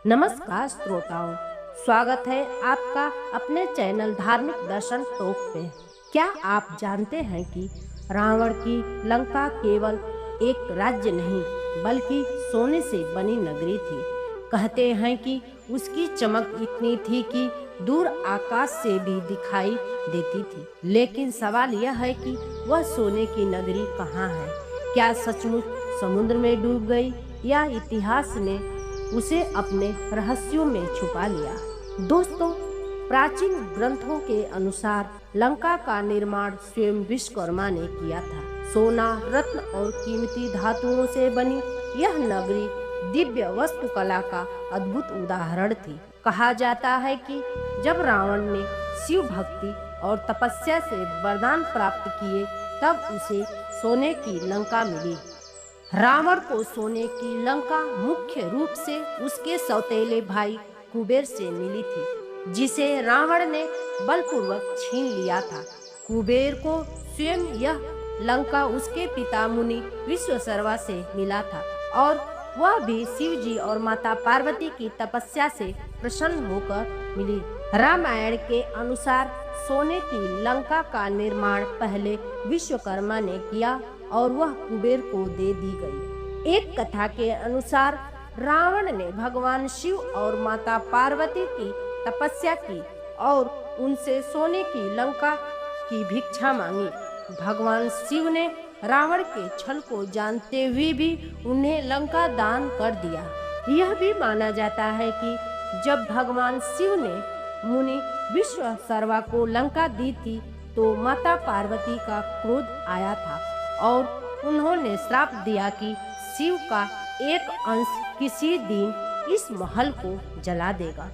नमस्कार श्रोताओं, स्वागत है आपका अपने चैनल धार्मिक दर्शन टॉक पे। क्या आप जानते हैं कि रावण की लंका केवल एक राज्य नहीं बल्कि सोने से बनी नगरी थी। कहते हैं कि उसकी चमक इतनी थी कि दूर आकाश से भी दिखाई देती थी। लेकिन सवाल यह है कि वह सोने की नगरी कहाँ है? क्या सचमुच समुद्र में डूब गई या इतिहास ने उसे अपने रहस्यों में छुपा लिया? दोस्तों, प्राचीन ग्रंथों के अनुसार लंका का निर्माण स्वयं विश्वकर्मा ने किया था। सोना, रत्न और कीमती धातुओं से बनी यह नगरी दिव्य वास्तुकला का अद्भुत उदाहरण थी। कहा जाता है कि जब रावण ने शिव भक्ति और तपस्या से वरदान प्राप्त किए तब उसे सोने की लंका मिली। रावण को सोने की लंका मुख्य रूप से उसके सौतेले भाई कुबेर से मिली थी, जिसे रावण ने बलपूर्वक छीन लिया था। कुबेर को स्वयं यह लंका उसके पिता मुनि विश्वकर्मा से मिला था और वह भी शिव जी और माता पार्वती की तपस्या से प्रसन्न होकर मिली। रामायण के अनुसार सोने की लंका का निर्माण पहले विश्वकर्मा ने किया और वह कुबेर को दे दी गई। एक कथा के अनुसार रावण ने भगवान शिव और माता पार्वती की तपस्या की और उनसे सोने की लंका की भिक्षा मांगी। भगवान शिव ने रावण के छल को जानते हुए भी उन्हें लंका दान कर दिया। यह भी माना जाता है कि जब भगवान शिव ने मुनि विश्वकर्मा को लंका दी थी तो माता पार्वती का क्रोध आया था और उन्होंने श्राप दिया कि शिव का एक अंश किसी दिन इस महल को जला देगा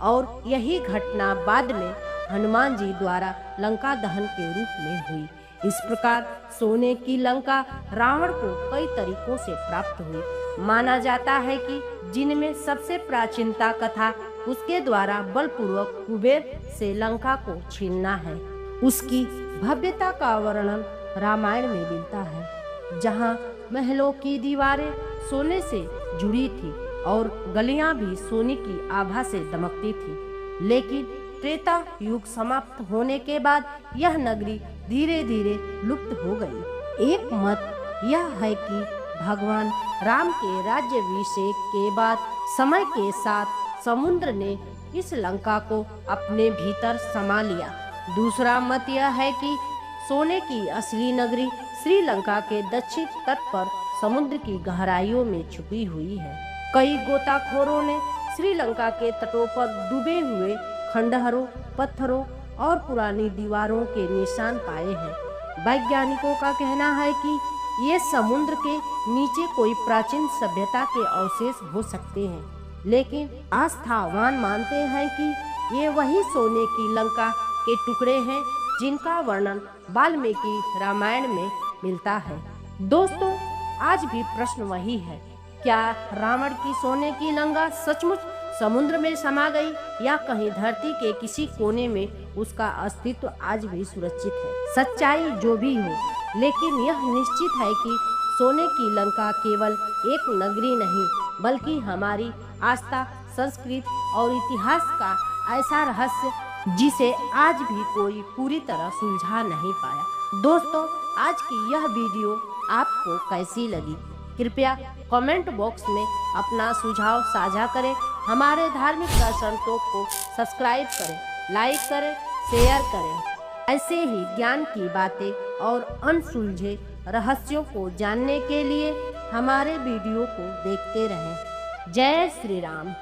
और यही घटना बाद में हनुमान जी द्वारा लंका दहन के रूप में हुई। इस प्रकार सोने की लंका रावण को कई तरीकों से प्राप्त हुई। माना जाता है कि जिनमें सबसे प्राचीनता कथा उसके द्वारा बलपूर्वक कुबेर से लंका को छीनना है। उसकी भव्यता का वर्णन रामायण में मिलता है, जहाँ महलों की दीवारें सोने से जुड़ी थी और गलियां भी सोने की आभा से दमकती थी। लेकिन त्रेता युग समाप्त होने के बाद यह नगरी धीरे धीरे लुप्त हो गई। एक मत यह है कि भगवान राम के राज्याभिषेक के बाद समय के साथ समुद्र ने इस लंका को अपने भीतर समा लिया। दूसरा मत यह है कि सोने की असली नगरी श्रीलंका के दक्षिण तट पर समुद्र की गहराइयों में छुपी हुई है। कई गोताखोरों ने श्रीलंका के तटों पर डूबे हुए खंडहरों, पत्थरों और पुरानी दीवारों के निशान पाए हैं। वैज्ञानिकों का कहना है कि ये समुद्र के नीचे कोई प्राचीन सभ्यता के अवशेष हो सकते हैं, लेकिन आस्थावान मानते हैं कि ये वही सोने की लंका के टुकड़े हैं जिनका वर्णन वाल्मीकि रामायण में मिलता है। दोस्तों, आज भी प्रश्न वही है, क्या रावण की सोने की लंका सचमुच समुद्र में समा गई या कहीं धरती के किसी कोने में उसका अस्तित्व आज भी सुरक्षित है? सच्चाई जो भी हो, लेकिन यह निश्चित है कि सोने की लंका केवल एक नगरी नहीं बल्कि हमारी आस्था, संस्कृति और इतिहास का ऐसा रहस्य जिसे आज भी कोई पूरी तरह सुलझा नहीं पाया। दोस्तों, आज की यह वीडियो आपको कैसी लगी? कृपया कमेंट बॉक्स में अपना सुझाव साझा करें। हमारे धार्मिक दर्शन टॉक को सब्सक्राइब करें, लाइक करें, शेयर करें। ऐसे ही ज्ञान की बातें और अनसुलझे रहस्यों को जानने के लिए हमारे वीडियो को देखते रहें। जय श्री राम।